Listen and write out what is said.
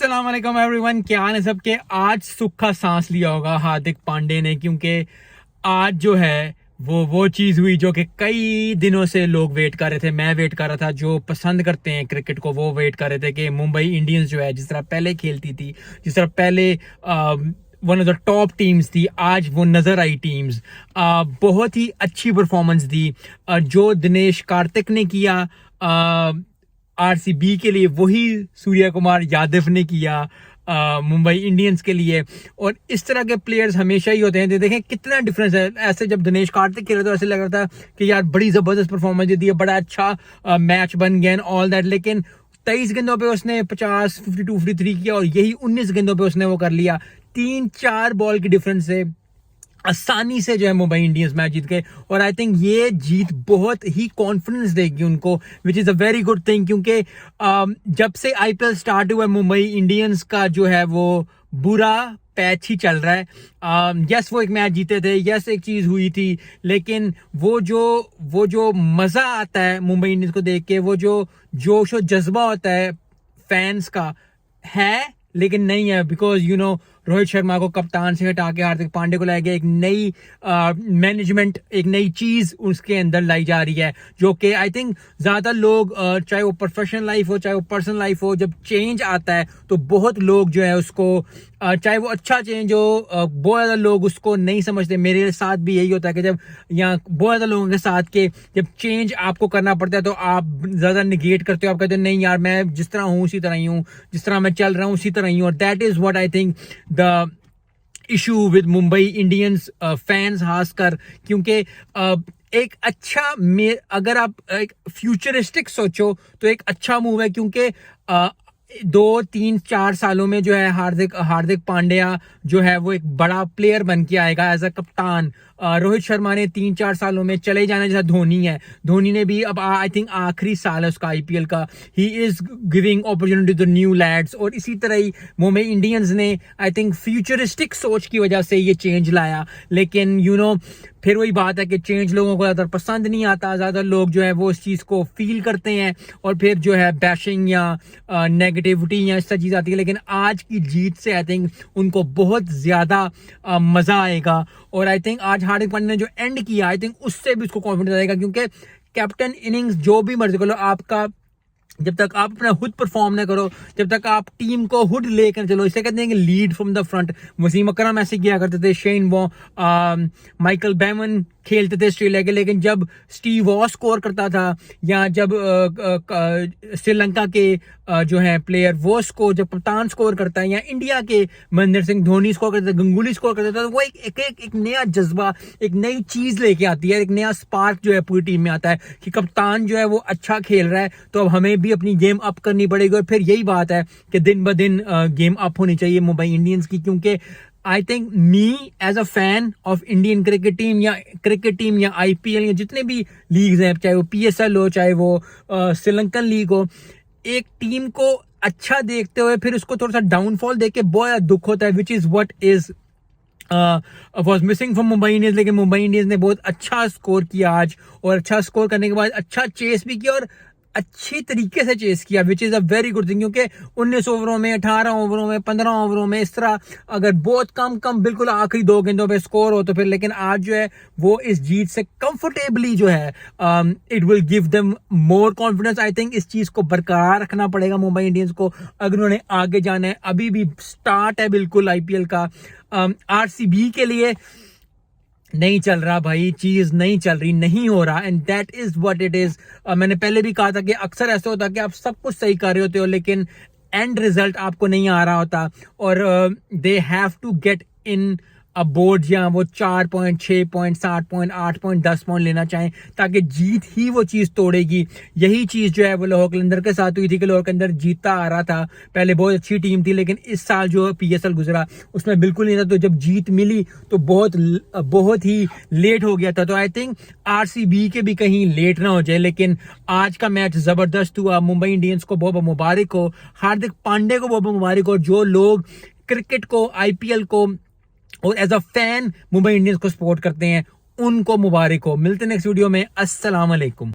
अस्सलाम वालेकुम एवरीवन, क्या हाल है सबके। आज सुख का सांस लिया होगा हार्दिक पांडे ने, क्योंकि आज जो है वो चीज हुई जो कि कई दिनों से लोग वेट कर रहे थे। मैं वेट कर रहा था, जो पसंद करते हैं क्रिकेट को वो वेट कर रहे थे कि मुंबई इंडियंस जो है जिस तरह पहले खेलती थी, जिस तरह पहले one of the top teams थी, आज वो नजर आई टीम्स। बहुत ही अच्छी परफॉर्मेंस दी। जो दिनेश कार्तिक ने किया आरसीबी के लिए, वही सूर्य कुमार यादव ने किया मुंबई इंडियंस के लिए। और इस तरह के प्लेयर्स हमेशा ही होते हैं। देखें कितना डिफरेंस है। ऐसे जब दिनेश कार्तिक खेल रहे तो ऐसे लग रहा था कि यार बड़ी जबरदस्त परफॉर्मेंस दी है, बड़ा अच्छा मैच बन गया ऑल दैट। लेकिन 23 गेंदों पे उसने 50, 52, 53 किया और यही 19 गेंदों पे उसने वो कर लिया। 3-4 बॉल की डिफरेंस से आसानी से जो है मुंबई इंडियंस मैच जीत गए। और आई थिंक ये जीत बहुत ही कॉन्फिडेंस देगी उनको, which is a very good thing. क्योंकि जब से आईपीएल स्टार्ट हुआ मुंबई इंडियंस का जो है वो बुरा पैच ही चल रहा है। यस वो एक मैच जीते थे, यस एक चीज हुई थी, लेकिन वो जो मजा आता है मुंबई इंडियंस को देख के, वो जो जोश और जज्बा होता है फैंस का है, लेकिन नहीं है। बिकॉज रोहित शर्मा को कप्तान से हटा के हार्दिक पांडे को लाया गया। एक नई मैनेजमेंट, एक नई चीज उसके अंदर लाई जा रही है, जो कि आई थिंक ज्यादा लोग चाहे वो प्रोफेशनल लाइफ हो चाहे वो पर्सनल लाइफ हो, जब चेंज आता है तो बहुत लोग जो है उसको चाहे वो अच्छा चेंज हो, बहुत ज्यादा लोग उसको नहीं समझते। मेरे साथ भी यही होता है कि जब यहाँ बहुत ज्यादा लोगों के साथ के जब चेंज आपको करना पड़ता है तो आप ज्यादा निगेट करते हो। आप कहते हो नहीं यार, मैं जिस तरह हूँ उसी तरह ही हूँ, जिस तरह मैं चल रहा हूँ उसी तरह ही हूँ। और that is what I think the issue with Mumbai Indians fans खासकर। क्योंकि एक अच्छा अगर आप एक फ्यूचरिस्टिक सोचो तो एक अच्छा मूव है। क्योंकि 2-3-4 सालों में जो है हार्दिक पांड्या जो है वो एक बड़ा प्लेयर बन के आएगा एज अ कप्तान। रोहित शर्मा ने 3-4 सालों में चले जाना, जैसा धोनी है। धोनी ने भी अब आई थिंक आखिरी साल है उसका आईपीएल का। He is giving opportunity to the new lads. और इसी तरह ही मुंबई इंडियंस ने आई थिंक फ्यूचरिस्टिक सोच की वजह से ये चेंज लाया। लेकिन फिर वही बात है कि चेंज लोगों को ज्यादा पसंद नहीं आता। ज्यादा लोग जो है वो इस चीज को फील करते हैं और फिर जो है बैशिंग या नेगेटिविटी या इस तरह चीज आती है। लेकिन आज की जीत से आई थिंक उनको बहुत ज्यादा मजा आएगा। और आई थिंक आज हार्दिक पांड्या ने जो एंड किया, आई थिंक उससे भी उसको कॉन्फिडेंस आएगा। क्योंकि कैप्टन इनिंग्स जो भी मर्जी करो, आपका जब तक आप अपना खुद परफॉर्म ना करो, जब तक आप टीम को खुद लेकर चलो, इसे कहते हैं कि lead from the front. Wasim Akram ऐसे किया करते थे, शेन वो माइकल बैमन खेलते थे ऑस्ट्रेलिया के। लेकिन जब स्टीव वॉ स्कोर करता था या जब श्रीलंका के जो है प्लेयर वो स्कोर, जब कप्तान स्कोर करता है, या इंडिया के महेंद्र सिंह धोनी स्कोर करते थे, गंगुली स्कोर करता था, तो वो एक नया जज्बा, एक नई चीज लेके आती है। एक नया स्पार्क जो है पूरी टीम में आता है कि कप्तान जो है वो अच्छा खेल रहा है तो अब हमें भी अपनी गेम अप करनी पड़ेगी। और फिर यही बात है कि दिन ब दिन गेम अप होनी चाहिए मुंबई इंडियंस की। क्योंकि I think me as a fan of Indian cricket team या आईपीएल या जितने भी लीग्स हैं, चाहे वो पीएसएल हो चाहे वो श्रीलंकन लीग हो, एक टीम को अच्छा देखते हुए फिर उसको थोड़ा सा डाउनफॉल देख के बहुत दुख होता है, which is what is was missing from Mumbai Indians. लेकिन मुंबई इंडियंस ने बहुत अच्छा स्कोर किया आज, और अच्छा स्कोर करने के बाद अच्छा चेस भी किया और अच्छी तरीके से चेस किया, which is a very good thing. क्योंकि 19 ओवरों में, 18 ओवरों में, 15 ओवरों में इस तरह अगर बहुत कम बिल्कुल आखिरी 2 गेंदों पे स्कोर हो तो फिर, लेकिन आज जो है वो इस जीत से कंफर्टेबली जो है it will give them more confidence. I think इस चीज को बरकरार रखना पड़ेगा मुंबई इंडियंस को अगर उन्होंने आगे जाना है। अभी भी स्टार्ट है बिल्कुल आईपीएल का। आरसीबी के लिए नहीं चल रहा भाई, चीज नहीं चल रही, नहीं हो रहा, and that is what it is. मैंने पहले भी कहा था कि अक्सर ऐसा होता है कि आप सब कुछ सही कर रहे होते हो लेकिन एंड रिजल्ट आपको नहीं आ रहा होता। और they have to get in on board या वो 4 point, 6 point, 7 point, 8 point, 10 point लेना चाहें, ताकि जीत ही वो चीज तोड़ेगी। यही चीज जो है वो लाहौर कलंदर के साथ हुई थी कि लाहौर कलंदर जीतता आ रहा था, पहले बहुत अच्छी टीम थी, लेकिन इस साल जो पीएसएल गुजरा उसमें बिल्कुल नहीं था। तो जब जीत मिली तो बहुत ही लेट हो गया था। तो आई थिंक आरसीबी के भी कहीं लेट ना हो जाए। लेकिन आज का मैच जबरदस्त हुआ, मुंबई इंडियंस को बहुत मुबारक हो, हार्दिक पांडे को बहुत मुबारक हो। जो लोग क्रिकेट को, आईपीएल को और as a fan Mumbai Indians को सपोर्ट करते हैं उनको मुबारक हो। मिलते हैं नेक्स्ट वीडियो में। अस्सलाम वालेकुम।